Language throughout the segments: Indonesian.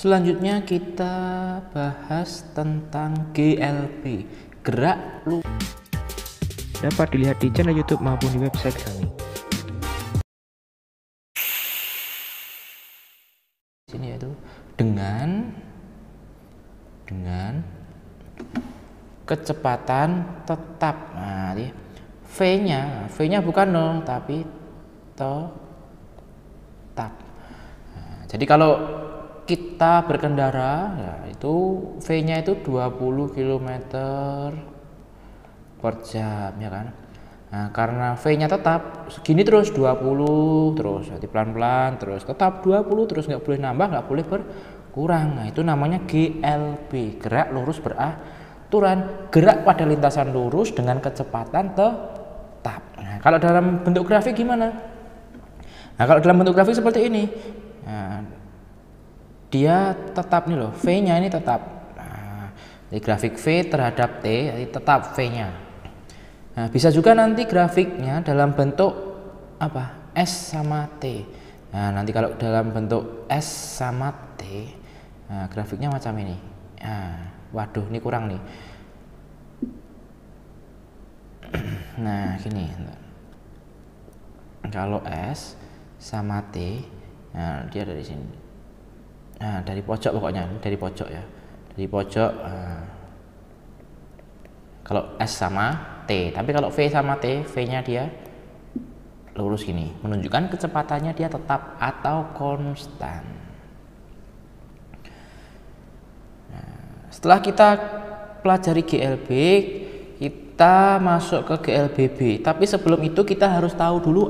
Selanjutnya kita bahas tentang GLB, gerak lurus. Dapat dilihat di channel YouTube maupun di website kami. Sini yaitu dengan kecepatan tetap. Nah, V-nya bukan 0 tapi tetap. Nah, jadi kalau kita berkendara ya itu V-nya itu 20 km per jam ya kan. Nah, karena V-nya tetap segini terus 20 terus, jadi pelan-pelan terus tetap 20 terus, nggak boleh nambah, nggak boleh berkurang. Nah, itu namanya GLB, gerak lurus beraturan, gerak pada lintasan lurus dengan kecepatan tetap. Nah, kalau dalam bentuk grafik gimana? Nah, kalau dalam bentuk grafik seperti ini, nah, dia tetap nih loh, V-nya ini tetap. Nah, di grafik V terhadap T, jadi tetap V-nya. Nah, bisa juga nanti grafiknya dalam bentuk apa? S sama T. Nah, nanti kalau dalam bentuk S sama T, nah, grafiknya macam ini. Nah, waduh, ini kurang nih. Nah, gini. Kalau S sama T, nah, dia dari sini. Nah, dari pojok pokoknya, dari pojok ya. Dari pojok. Kalau S sama T, tapi kalau V sama T, V-nya dia lurus gini, menunjukkan kecepatannya dia tetap atau konstan. Nah, setelah kita pelajari GLB, kita masuk ke GLBB. Tapi sebelum itu kita harus tahu dulu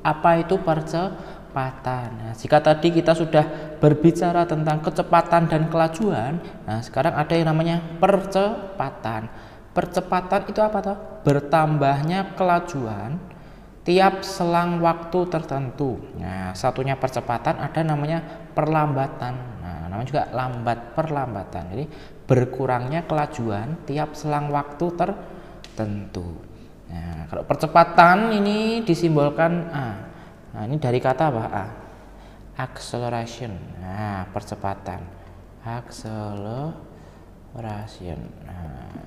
apa itu percepatan. Nah, jika tadi kita sudah berbicara tentang kecepatan dan kelajuan, nah sekarang ada yang namanya percepatan. Percepatan itu apa toh? Bertambahnya kelajuan tiap selang waktu tertentu. Nah, satunya percepatan ada namanya perlambatan. Nah, namanya juga perlambatan. Jadi berkurangnya kelajuan tiap selang waktu tertentu. Nah, kalau percepatan ini disimbolkan A. Nah, ini dari kata apa? A. Acceleration. Nah, percepatan. Acceleration. Nah,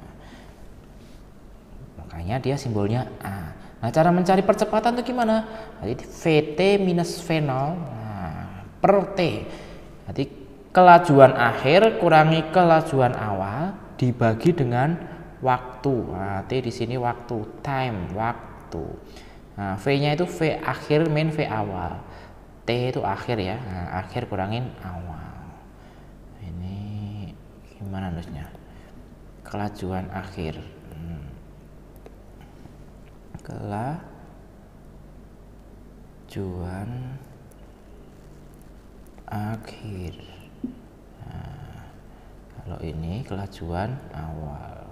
makanya dia simbolnya A. Nah, cara mencari percepatan itu gimana? Jadi VT minus V0 per T. Jadi kelajuan akhir kurangi kelajuan awal dibagi dengan waktu. Nah, T di sini waktu, time, waktu. Nah, V-nya itu V akhir min V awal. T itu akhir ya. Nah, akhir kurangin awal. Ini gimana nulisnya? Kelajuan akhir. Kelajuan akhir. Nah, kalau ini kelajuan awal.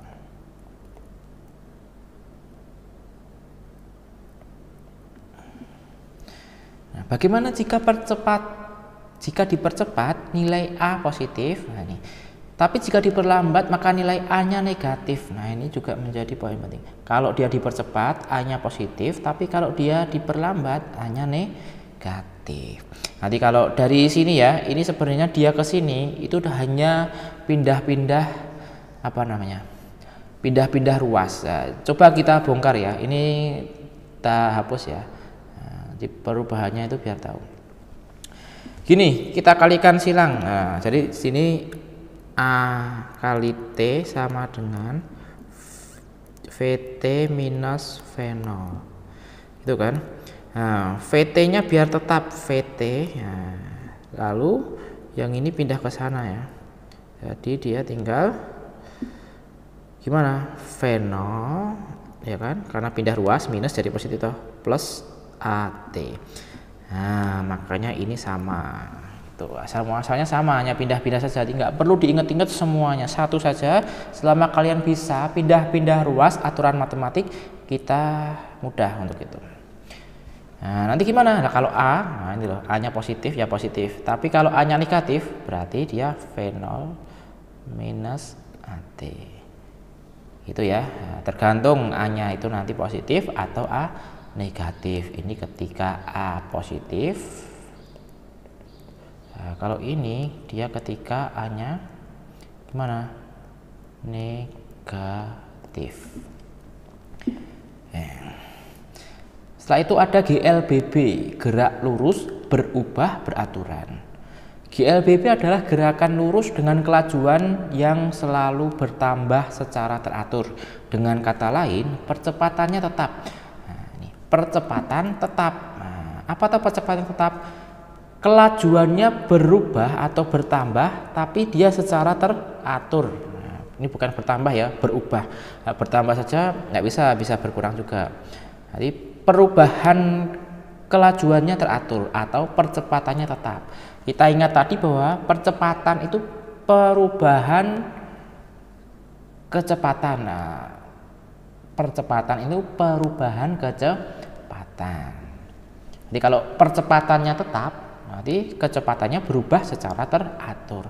Nah, bagaimana jika dipercepat nilai A positif? Nah, ini. Tapi jika diperlambat maka nilai A-nya negatif. Nah, ini juga menjadi poin penting. Kalau dia dipercepat A-nya positif, tapi kalau dia diperlambat A-nya negatif. Nanti kalau dari sini ya, ini sebenarnya dia ke sini itu udah hanya pindah-pindah apa namanya? Pindah-pindah ruas. Nah, coba kita bongkar ya. Ini kita hapus ya. Nah, perubahannya itu biar tahu. Gini, kita kalikan silang. Nah, jadi sini A kali T sama dengan VT minus V0 itu kan. Nah, VT nya biar tetap VT. Nah, lalu yang ini pindah ke sana ya, jadi dia tinggal gimana? V0 ya kan, karena pindah ruas minus jadi positif toh, plus AT. Nah, makanya ini sama. Tuh, asal-muasalnya sama, hanya pindah-pindah saja, nggak perlu diingat-ingat semuanya, satu saja. Selama kalian bisa pindah-pindah ruas aturan matematik, kita mudah untuk itu. Nah, nanti gimana? Nah, kalau A, nah ini loh, A-nya positif ya positif, tapi kalau A-nya negatif berarti dia V0 minus AT. Itu ya, nah, tergantung A-nya itu nanti positif atau A negatif. Ini ketika A positif Nah, kalau ini dia ketika A-nya gimana? Negatif. Setelah itu ada GLBB, gerak lurus berubah beraturan. GLBB adalah gerakan lurus dengan kelajuan yang selalu bertambah secara teratur. Dengan kata lain, percepatannya tetap. Nah, ini percepatan tetap. Nah, apa tuh percepatan tetap? Kelajuannya berubah atau bertambah, tapi dia secara teratur. Nah, ini bukan bertambah ya, berubah. Nah, bertambah saja nggak bisa berkurang juga. Jadi perubahan kelajuannya teratur atau percepatannya tetap. Kita ingat tadi bahwa percepatan itu perubahan kecepatan. Nah, percepatan itu perubahan kecepatan. Jadi kalau percepatannya tetap, nanti kecepatannya berubah secara teratur.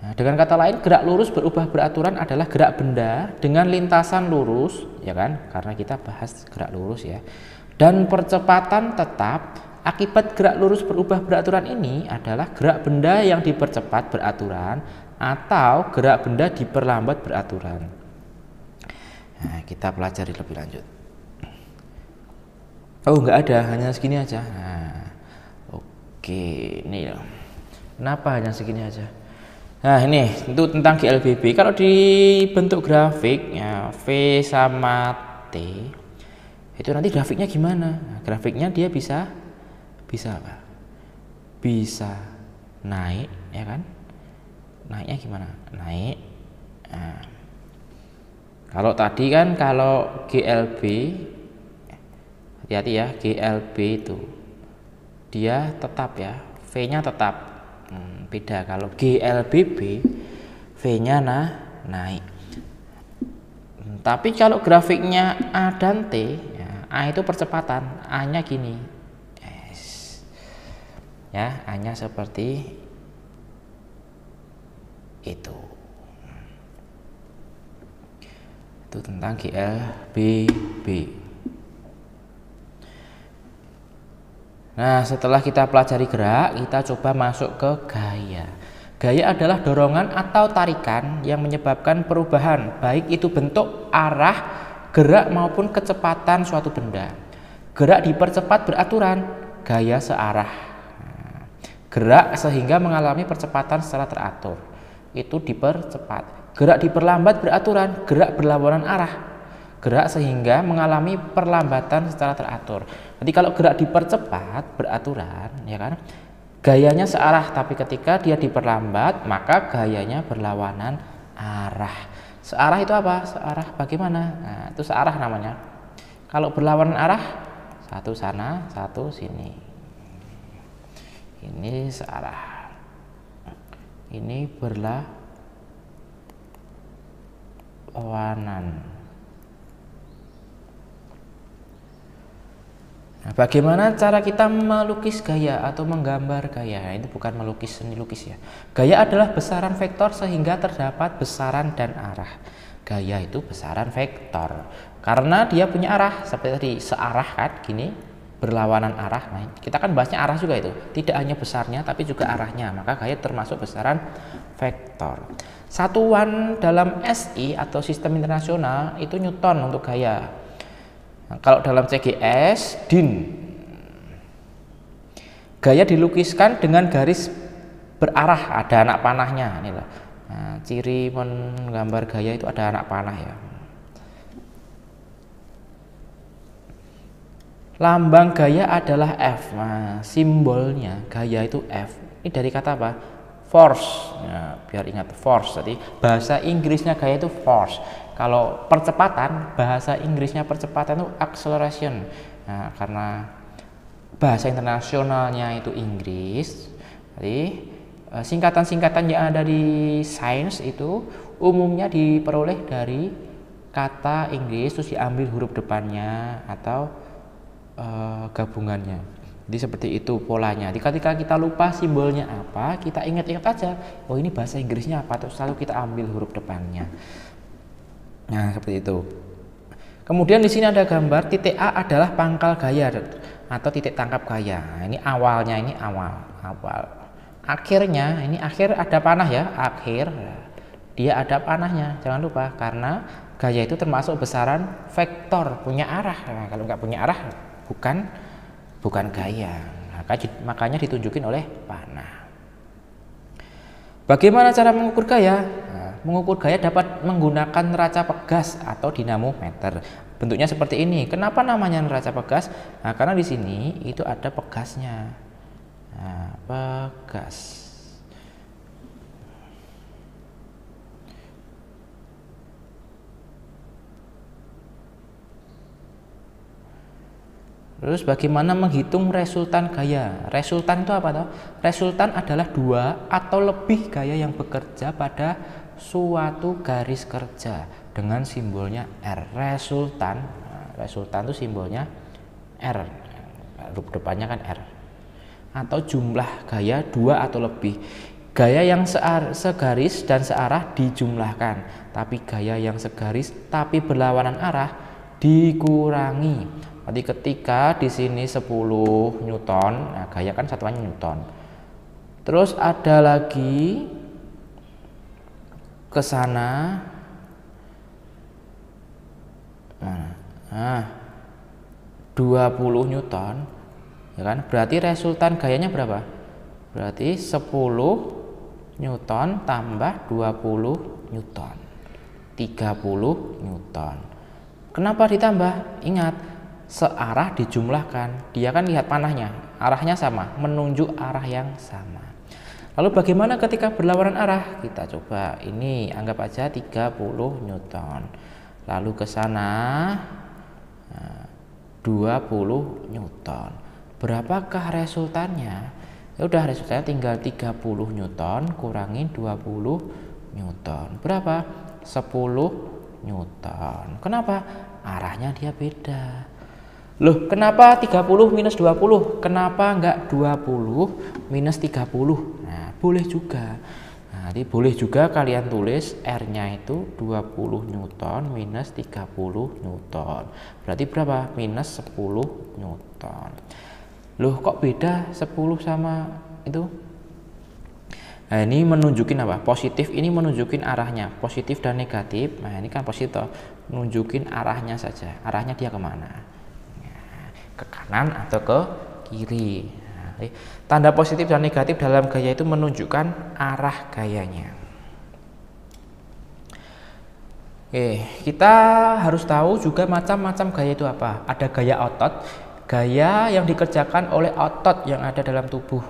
Nah, dengan kata lain, gerak lurus berubah beraturan adalah gerak benda dengan lintasan lurus, ya kan? Karena kita bahas gerak lurus ya. Dan percepatan tetap akibat gerak lurus berubah beraturan ini adalah gerak benda yang dipercepat beraturan atau gerak benda diperlambat beraturan. Nah, kita pelajari lebih lanjut. Oh, nggak ada, hanya segini aja. Nah, oke, ini loh. Kenapa hanya segini aja? Nah, ini itu tentang GLBB. Kalau di bentuk grafik ya, V sama T itu nanti grafiknya gimana? Nah, grafiknya dia bisa apa? Bisa naik, ya kan? Naiknya gimana? Naik. Nah, kalau tadi kan kalau GLB, hati-hati ya, GLB itu dia tetap ya, V-nya tetap. Beda kalau GLBB, V-nya naik. Tapi kalau grafiknya A dan T, ya, A itu percepatan, A-nya gini, ya, A-nya seperti itu. Itu tentang GLBB. Nah, setelah kita pelajari gerak, kita coba masuk ke gaya. Gaya adalah dorongan atau tarikan yang menyebabkan perubahan, baik itu bentuk, arah, gerak maupun kecepatan suatu benda. Gerak dipercepat beraturan, gaya searah. Gerak sehingga mengalami percepatan secara teratur, itu dipercepat. Gerak diperlambat beraturan, gerak berlawanan arah. Gerak sehingga mengalami perlambatan secara teratur. Jadi kalau gerak dipercepat beraturan, ya kan? Gayanya searah, tapi ketika dia diperlambat, maka gayanya berlawanan arah. Searah itu apa? Searah bagaimana? Nah, itu searah namanya. Kalau berlawanan arah, satu sana, satu sini. Ini searah. Ini berlawanan. Nah, bagaimana cara kita melukis gaya atau menggambar gaya? Itu bukan melukis seni lukis ya. Gaya adalah besaran vektor sehingga terdapat besaran dan arah. Gaya itu besaran vektor karena dia punya arah seperti tadi, searah kan, gini, berlawanan arah. Nah, kita kan bahasnya arah juga itu, tidak hanya besarnya tapi juga arahnya. Maka gaya termasuk besaran vektor. Satuan dalam SI atau sistem internasional itu Newton untuk gaya. Nah, kalau dalam CGS, DIN. Gaya dilukiskan dengan garis berarah, ada anak panahnya. Inilah. Nah, ciri menggambar gaya itu ada anak panah ya. Lambang gaya adalah F. Nah, simbolnya gaya itu F. Ini dari kata apa? Force. Nah, biar ingat force. Jadi bahasa Inggrisnya gaya itu force. Kalau percepatan, bahasa Inggrisnya percepatan itu acceleration. Nah, karena bahasa internasionalnya itu Inggris, jadi singkatan-singkatan yang ada di sains itu umumnya diperoleh dari kata Inggris terus diambil huruf depannya atau gabungannya. Jadi seperti itu polanya. Jadi ketika kita lupa simbolnya apa, kita ingat-ingat aja, oh ini bahasa Inggrisnya apa, terus selalu kita ambil huruf depannya. Nah, seperti itu. Kemudian di sini ada gambar titik A adalah pangkal gaya atau titik tangkap gaya. Nah, ini awalnya, ini awal. akhirnya, ini akhir ada panah ya, akhir dia ada panahnya, jangan lupa, karena gaya itu termasuk besaran vektor, punya arah. Nah, kalau nggak punya arah bukan gaya, makanya ditunjukin oleh panah. Bagaimana cara mengukur gaya? Nah, mengukur gaya dapat menggunakan neraca pegas atau dinamometer. Bentuknya seperti ini. Kenapa namanya neraca pegas? Nah, karena di sini itu ada pegasnya. Nah, pegas. Terus bagaimana menghitung resultan gaya? Resultan itu apa toh? Resultan adalah 2 atau lebih gaya yang bekerja pada suatu garis kerja dengan simbolnya R. Resultan itu simbolnya R. Huruf depannya kan R. Atau jumlah gaya 2 atau lebih. Gaya yang segaris dan searah dijumlahkan, tapi gaya yang segaris tapi berlawanan arah dikurangi. Berarti ketika di sini 10 Newton, nah gaya kan satuannya Newton. Terus ada lagi ke sana, nah 20 Newton, ya kan? Berarti resultan gayanya berapa? Berarti 10 Newton tambah 20 Newton, 30 Newton. Kenapa ditambah? Ingat, searah dijumlahkan, dia kan lihat panahnya, arahnya sama, menunjuk arah yang sama. Lalu bagaimana ketika berlawanan arah? Kita coba, ini anggap aja 30 Newton, lalu ke sana 20 Newton. Berapakah resultannya? Ya udah, resultannya tinggal 30 Newton kurangin 20 Newton. Berapa? 10 Newton. Kenapa? Arahnya dia beda. Loh, kenapa 30 minus 20? Kenapa enggak 20 minus 30? Nah, boleh juga. Nah, jadi boleh juga kalian tulis R-nya itu 20 Newton minus 30 Newton. Berarti berapa? Minus 10 Newton. Loh, kok beda 10 sama itu? Nah, ini menunjukin apa? Positif ini menunjukin arahnya. Positif dan negatif. Nah, ini kan positif. Nunjukin arahnya saja. Arahnya dia kemana? Ke kanan atau ke kiri. Nah, tanda positif dan negatif dalam gaya itu menunjukkan arah gayanya. Oke, kita harus tahu juga macam-macam gaya itu apa. Ada gaya otot, gaya yang dikerjakan oleh otot yang ada dalam tubuh.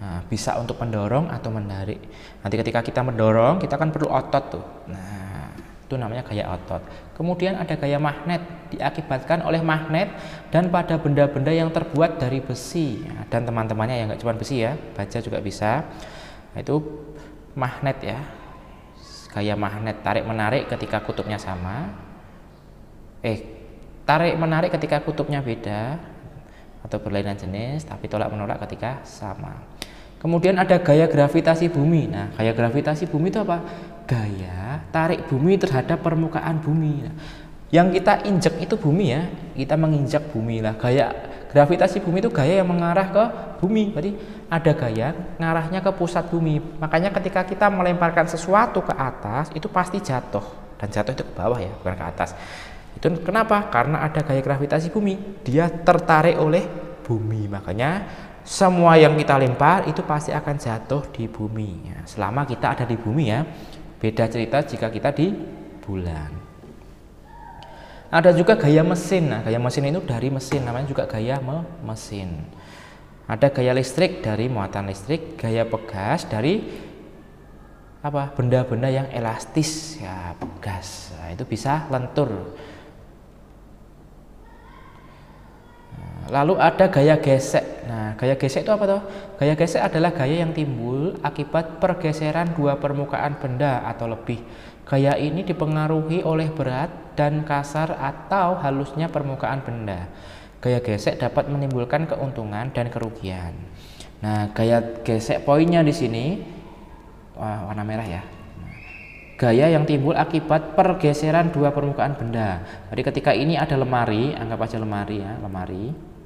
Nah, bisa untuk mendorong atau menarik. Nanti ketika kita mendorong, kita kan perlu otot tuh. Nah, itu namanya gaya otot. Kemudian ada gaya magnet, diakibatkan oleh magnet dan pada benda-benda yang terbuat dari besi, dan teman-temannya yang nggak cuma besi ya, baja juga bisa. Nah, itu magnet ya, gaya magnet, tarik menarik ketika kutubnya sama, tarik menarik ketika kutubnya beda atau berlainan jenis, tapi tolak menolak ketika sama. Kemudian ada gaya gravitasi bumi. Nah, gaya gravitasi bumi itu apa? Gaya tarik bumi terhadap permukaan bumi. Nah, yang kita injek itu bumi ya, kita menginjak bumi lah. Gaya gravitasi bumi itu gaya yang mengarah ke bumi. Berarti ada gaya ngarahnya ke pusat bumi. Makanya ketika kita melemparkan sesuatu ke atas, itu pasti jatuh, dan jatuh itu ke bawah ya, bukan ke atas. Itu kenapa? Karena ada gaya gravitasi bumi, dia tertarik oleh bumi. Makanya semua yang kita lempar itu pasti akan jatuh di bumi ya, selama kita ada di bumi ya. Beda cerita jika kita di bulan. Ada juga gaya mesin. Nah, gaya mesin itu dari mesin, namanya juga gaya mesin. Ada gaya listrik dari muatan listrik, gaya pegas dari apa? Benda-benda yang elastis ya, pegas. Nah, itu bisa lentur. Lalu ada gaya gesek. Nah, gaya gesek itu apa toh? Gaya gesek adalah gaya yang timbul akibat pergeseran dua permukaan benda atau lebih. Gaya ini dipengaruhi oleh berat dan kasar atau halusnya permukaan benda. Gaya gesek dapat menimbulkan keuntungan dan kerugian. Nah, gaya gesek poinnya di sini warna merah ya. Gaya yang timbul akibat pergeseran dua permukaan benda. Jadi ketika ini ada lemari, anggap aja lemari ya, lemari.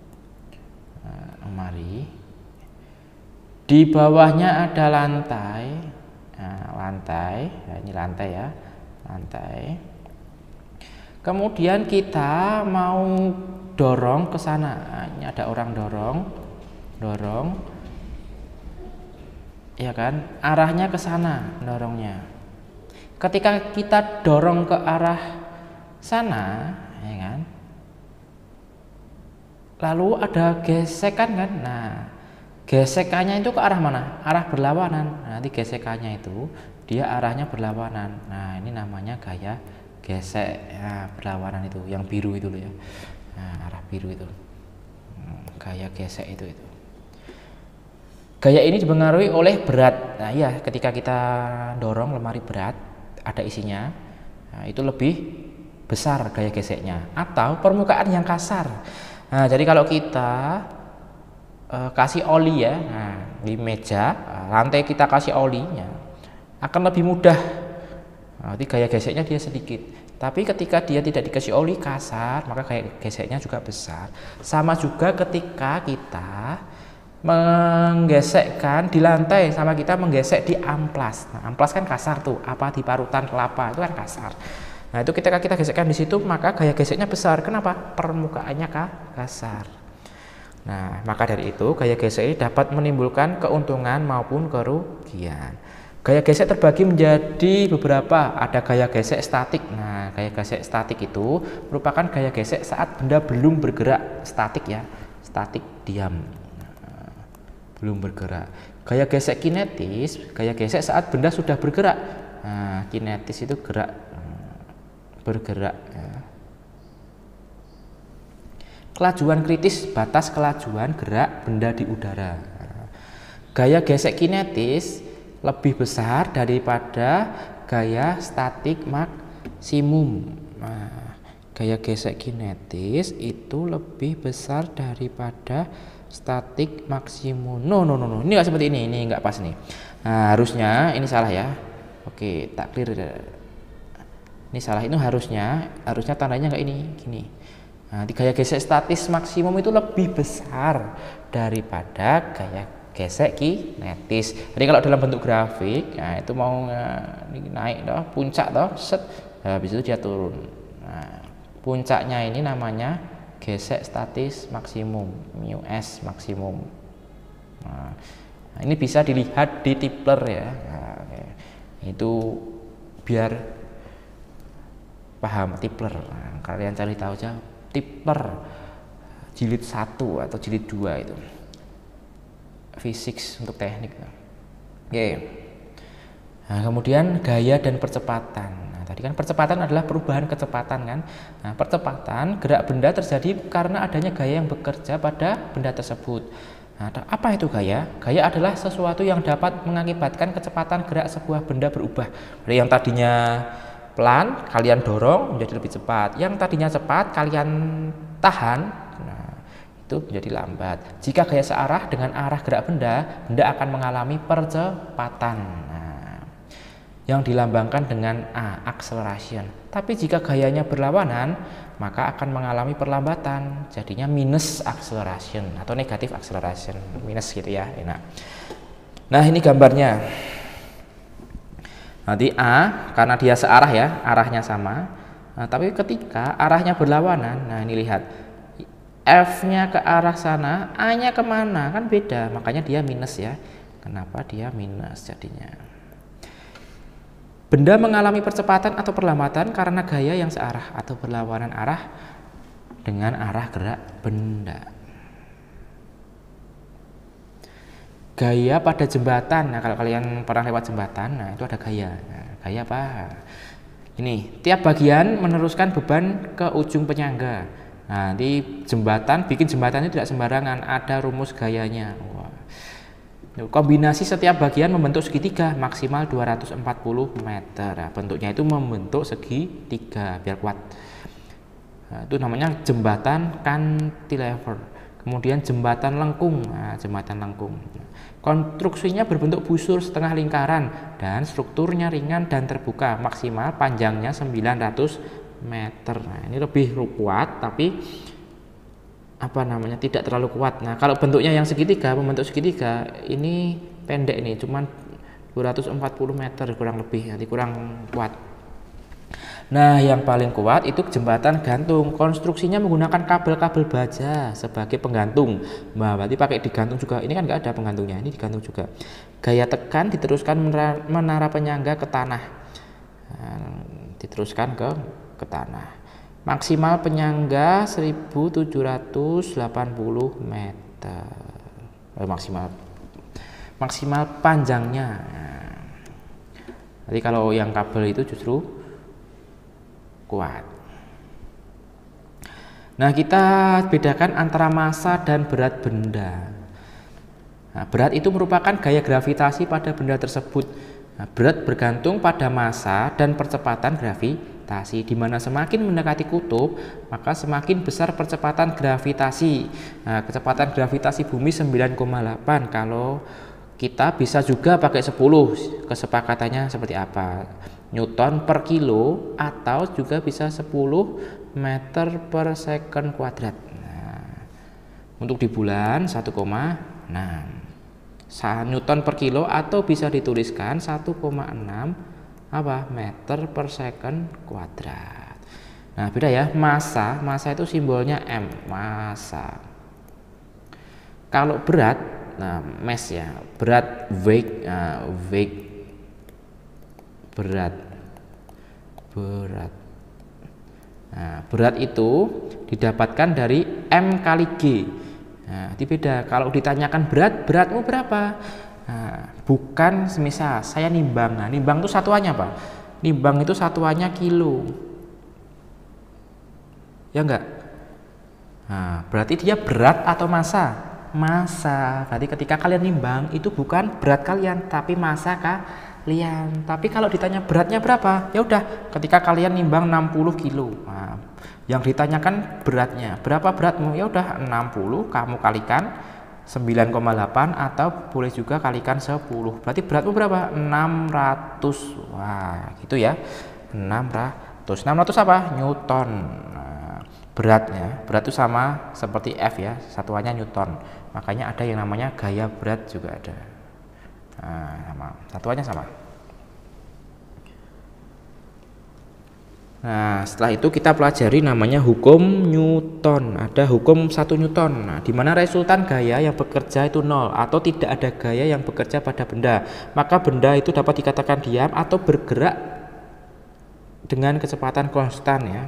Di bawahnya ada lantai. Nah, lantai, nah, ini lantai ya, lantai. Kemudian kita mau dorong ke sana. Nah, ini ada orang dorong, ya kan? Arahnya ke sana, dorongnya. Ketika kita dorong ke arah sana, ya kan? Lalu ada gesekan kan? Nah, gesekannya itu ke arah mana? Arah berlawanan. Nanti gesekannya itu dia arahnya berlawanan. Nah, ini namanya gaya gesek ya, berlawanan itu, yang biru itu loh ya. Nah, arah biru itu. Gaya gesek itu. Gaya ini dipengaruhi oleh berat. Nah, ya, ketika kita dorong lemari berat, ada isinya. Nah, itu lebih besar gaya geseknya, atau permukaan yang kasar. Nah, jadi kalau kita kasih oli ya, nah, di meja lantai kita kasih olinya akan lebih mudah. Nanti gaya geseknya dia sedikit. Tapi ketika dia tidak dikasih oli kasar, maka gaya geseknya juga besar. Sama juga ketika kita menggesekkan di lantai sama kita menggesek di amplas. Nah, amplas kan kasar tuh, apa di parutan kelapa itu kan kasar. Nah, itu ketika kita gesekkan di situ maka gaya geseknya besar. Kenapa? Permukaannya kasar. Nah, maka dari itu gaya gesek ini dapat menimbulkan keuntungan maupun kerugian. Gaya gesek terbagi menjadi beberapa. Ada gaya gesek statik. Nah, gaya gesek statik itu merupakan gaya gesek saat benda belum bergerak, statik ya, statik diam, belum bergerak. Gaya gesek kinetis, gaya gesek saat benda sudah bergerak. Nah, kinetis itu gerak, bergerak. Ya. Kelajuan kritis, batas kelajuan gerak benda di udara. Gaya gesek kinetis lebih besar daripada gaya statik maksimum. Nah, gaya gesek kinetis itu lebih besar daripada statik maksimum. No. Ini nggak seperti ini nggak pas nih. Nah, harusnya ini salah ya. Oke, tak clear. Ini salah, itu harusnya tandanya nggak ini, gini. Nah, di gaya gesek statis maksimum itu lebih besar daripada gaya gesek kinetis. Jadi kalau dalam bentuk grafik, nah itu mau naik toh, puncak toh, set, habis itu dia turun. Nah, puncaknya ini namanya gesek statis maksimum, μs maksimum. Nah, ini bisa dilihat di Tipler ya. Nah, itu biar paham Tipler. Nah, kalian cari tahu aja Tipler jilid 1 atau jilid 2 itu. Fisik untuk teknik. Oke. Nah, kemudian gaya dan percepatan. Nah, tadi kan percepatan adalah perubahan kecepatan kan. Nah, percepatan gerak benda terjadi karena adanya gaya yang bekerja pada benda tersebut. Nah, apa itu gaya? Gaya adalah sesuatu yang dapat mengakibatkan kecepatan gerak sebuah benda berubah. Dari yang tadinya pelan, kalian dorong menjadi lebih cepat. Yang tadinya cepat, kalian tahan, nah, itu menjadi lambat. Jika gaya searah dengan arah gerak benda, benda akan mengalami percepatan. Nah, yang dilambangkan dengan A, acceleration. Tapi jika gayanya berlawanan, maka akan mengalami perlambatan. Jadinya minus acceleration atau negatif acceleration, minus gitu ya. Nah, ini gambarnya. Nanti A karena dia searah ya, arahnya sama. Nah, tapi ketika arahnya berlawanan, nah ini lihat, F-nya ke arah sana, A-nya kemana, kan beda, makanya dia minus ya. Kenapa dia minus jadinya? Benda mengalami percepatan atau perlambatan karena gaya yang searah atau berlawanan arah dengan arah gerak benda. Gaya pada jembatan. Nah, kalau kalian pernah lewat jembatan, nah itu ada gaya. Nah, gaya apa? Ini, tiap bagian meneruskan beban ke ujung penyangga. Nah, di jembatan, bikin jembatan itu tidak sembarangan, ada rumus gayanya. Wah. Kombinasi setiap bagian membentuk segitiga maksimal 240 meter. Nah, bentuknya itu membentuk segitiga biar kuat. Nah, itu namanya jembatan cantilever. Kemudian jembatan lengkung. Nah, jembatan lengkung. Konstruksinya berbentuk busur setengah lingkaran dan strukturnya ringan dan terbuka, maksimal panjangnya 900 meter. Nah, ini lebih kuat tapi apa namanya, tidak terlalu kuat. Nah, kalau bentuknya yang segitiga, membentuk segitiga, ini pendek nih, cuman 240 meter kurang lebih, nanti kurang kuat. Nah, yang paling kuat itu jembatan gantung. Konstruksinya menggunakan kabel-kabel baja sebagai penggantung. Nah, berarti pakai digantung juga. Ini kan nggak ada penggantungnya, ini digantung juga. Gaya tekan diteruskan menara penyangga ke tanah. Nah, diteruskan ke tanah. Maksimal penyangga 1780 meter. Maksimal panjangnya. Nah, jadi kalau yang kabel itu justru kuat. Nah, kita bedakan antara massa dan berat benda. Nah, berat itu merupakan gaya gravitasi pada benda tersebut. Nah, berat bergantung pada massa dan percepatan gravitasi, di mana semakin mendekati kutub, maka semakin besar percepatan gravitasi. Nah, kecepatan gravitasi bumi 9,8. Kalau kita bisa juga pakai 10, kesepakatannya seperti apa? Newton per kilo, atau juga bisa 10 meter per second kuadrat. Nah, untuk di bulan 1,6 Newton per kilo, atau bisa dituliskan 1,6 meter per second kuadrat. Nah, beda ya. Massa itu simbolnya M, massa. Kalau berat, nah, mass ya, berat, weight, berat. Nah, berat itu didapatkan dari M kali G. Nah, itu beda. Kalau ditanyakan beratmu berapa? Nah, bukan semisal saya nimbang. Nah, nimbang itu satuannya apa? Nimbang itu satuannya kilo. Ya enggak? Nah, berarti dia berat atau massa? Massa. Berarti ketika kalian nimbang itu bukan berat kalian, tapi massa kalian. Tapi kalau ditanya beratnya berapa, ya udah, ketika kalian nimbang 60 kilo. Nah, yang ditanyakan beratnya, berapa beratmu? Ya udah 60, kamu kalikan 9,8, atau boleh juga kalikan 10. Berarti beratmu berapa? 600. Wah, gitu ya. 600. 600 apa? Newton. Nah, berat itu sama seperti F ya, satuannya Newton. Makanya ada yang namanya gaya berat juga ada. Nah, sama, satuannya sama. Nah, setelah itu kita pelajari namanya hukum Newton. Ada hukum 1 Newton. Nah, di mana resultan gaya yang bekerja itu 0, atau tidak ada gaya yang bekerja pada benda. Maka benda itu dapat dikatakan diam atau bergerak dengan kecepatan konstan ya.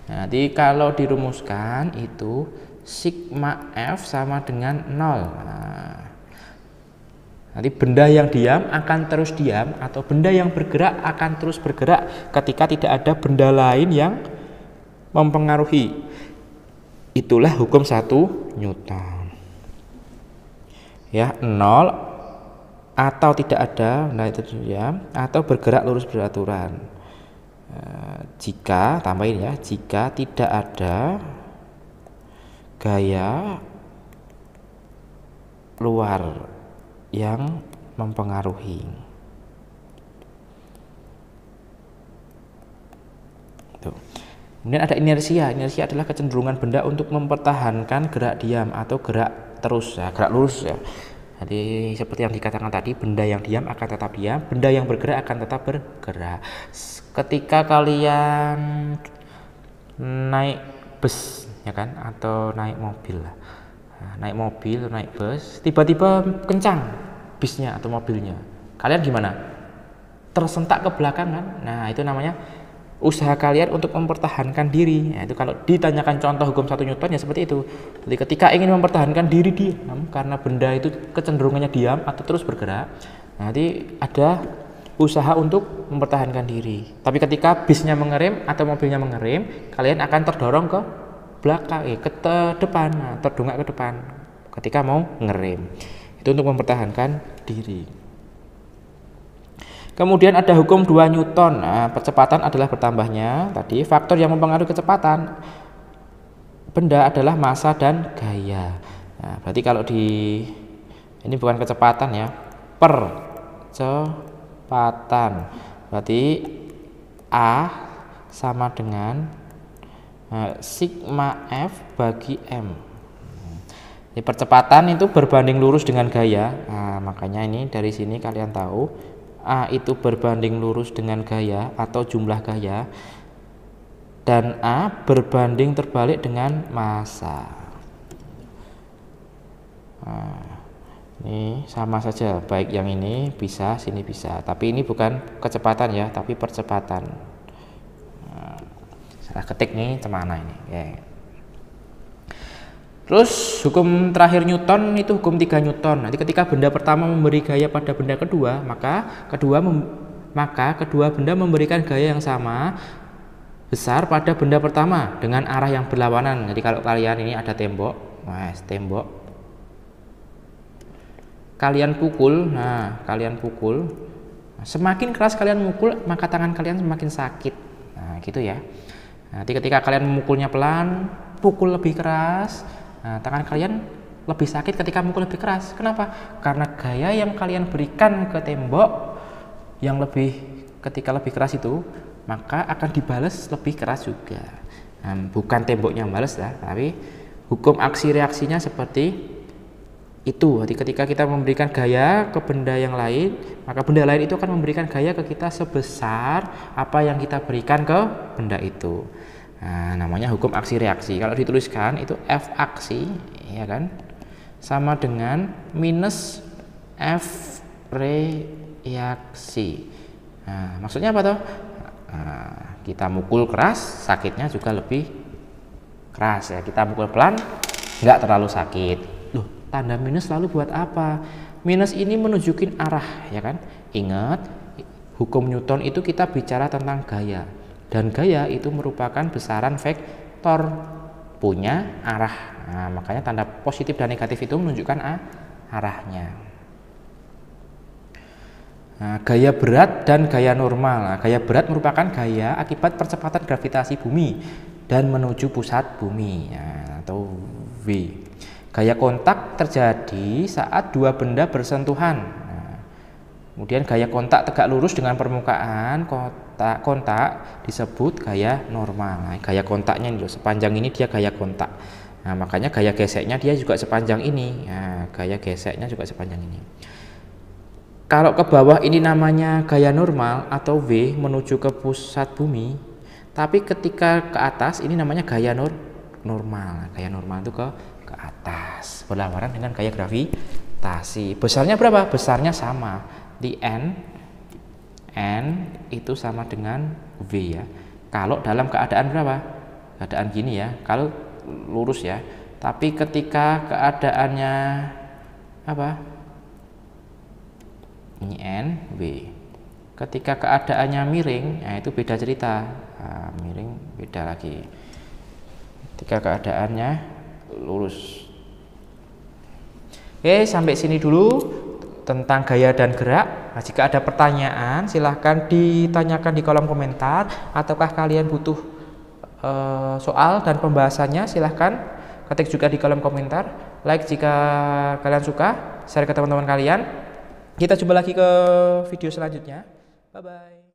Nah, jadi kalau dirumuskan itu sigma F sama dengan 0. Nah, nanti benda yang diam akan terus diam, atau benda yang bergerak akan terus bergerak ketika tidak ada benda lain yang mempengaruhi. Itulah hukum 1 Newton. Ya, 0 atau tidak ada benda itu diam atau bergerak lurus beraturan. Jika, tambahin ya, jika tidak ada gaya luar yang mempengaruhi. Tuh. Kemudian ada inersia. Inersia adalah kecenderungan benda untuk mempertahankan gerak diam atau gerak terus ya, gerak lurus ya. Jadi seperti yang dikatakan tadi, benda yang diam akan tetap diam, benda yang bergerak akan tetap bergerak. Ketika kalian naik bus ya kan, atau naik mobil lah. Naik mobil, naik bus, tiba-tiba kencang bisnya atau mobilnya, kalian gimana? Tersentak ke belakang kan? Nah, itu namanya usaha kalian untuk mempertahankan diri. Nah, itu kalau ditanyakan contoh hukum 1 Newton ya seperti itu. Jadi ketika ingin mempertahankan diri diam, karena benda itu kecenderungannya diam atau terus bergerak, nanti ada usaha untuk mempertahankan diri. Tapi ketika bisnya mengerem atau mobilnya mengerem, kalian akan terdorong ke belakang, ke depan, terdongak ke depan ketika mau ngerem. Itu untuk mempertahankan diri. Kemudian ada hukum 2 Newton. Nah, percepatan adalah bertambahnya tadi faktor yang mempengaruhi kecepatan benda adalah massa dan gaya. Nah, berarti kalau ini bukan kecepatan ya, percepatan. Berarti A sama dengan sigma F bagi M. Ini percepatan itu berbanding lurus dengan gaya. Nah, makanya ini dari sini kalian tahu A itu berbanding lurus dengan gaya atau jumlah gaya, dan A berbanding terbalik dengan massa. Nah, ini sama saja, baik yang ini bisa, sini bisa, tapi ini bukan kecepatan ya, tapi percepatan. Nah, salah ketik nih cemana ini ya. Terus hukum terakhir Newton itu hukum 3 Newton. Nanti ketika benda pertama memberi gaya pada benda kedua, maka kedua benda memberikan gaya yang sama besar pada benda pertama dengan arah yang berlawanan. Jadi kalau kalian ini ada tembok, tembok, kalian pukul, semakin keras kalian mukul, maka tangan kalian semakin sakit. Nah, gitu ya. Nanti ketika kalian memukulnya pelan, pukul lebih keras, tangan kalian lebih sakit ketika mukul lebih keras. Kenapa? Karena gaya yang kalian berikan ke tembok yang ketika lebih keras itu, maka akan dibales lebih keras juga. Bukan temboknya yang balas lah, tapi hukum aksi reaksinya seperti itu. Jadi ketika kita memberikan gaya ke benda yang lain, maka benda lain itu akan memberikan gaya ke kita sebesar apa yang kita berikan ke benda itu. Nah, namanya hukum aksi reaksi. Kalau dituliskan itu F aksi, ya kan, sama dengan minus F reaksi. Nah, maksudnya apa toh? Nah, kita mukul keras, sakitnya juga lebih keras ya. Kita mukul pelan, nggak terlalu sakit. Loh, tanda minus lalu buat apa? Minus ini menunjukin arah, ya kan? Ingat, hukum Newton itu kita bicara tentang gaya. Dan gaya itu merupakan besaran vektor punya arah. Nah, makanya tanda positif dan negatif itu menunjukkan arahnya. Nah, gaya berat dan gaya normal. Nah, gaya berat merupakan gaya akibat percepatan gravitasi bumi dan menuju pusat bumi, atau V. Gaya kontak terjadi saat dua benda bersentuhan. Kemudian gaya kontak tegak lurus dengan permukaan kontak disebut gaya normal. Nah, gaya kontaknya ini loh, sepanjang ini dia gaya kontak. Nah, makanya gaya geseknya dia juga sepanjang ini. Nah, gaya geseknya juga sepanjang ini. Kalau ke bawah ini namanya gaya normal atau V menuju ke pusat bumi. Tapi ketika ke atas ini namanya gaya normal. Gaya normal itu ke atas, berlawanan dengan gaya gravitasi. Besarnya berapa? Besarnya sama. Di N itu sama dengan V ya. Kalau dalam keadaan berapa? Keadaan gini ya, kalau lurus ya. Tapi ketika keadaannya apa? Ini N, V. Ketika keadaannya miring, nah itu beda cerita. Nah, miring beda lagi. Ketika keadaannya lurus. Oke, sampai sini dulu tentang gaya dan gerak. Nah, jika ada pertanyaan silahkan ditanyakan di kolom komentar, ataukah kalian butuh soal dan pembahasannya, silahkan ketik juga di kolom komentar. Like jika kalian suka, share ke teman-teman kalian. Kita jumpa lagi ke video selanjutnya. Bye bye.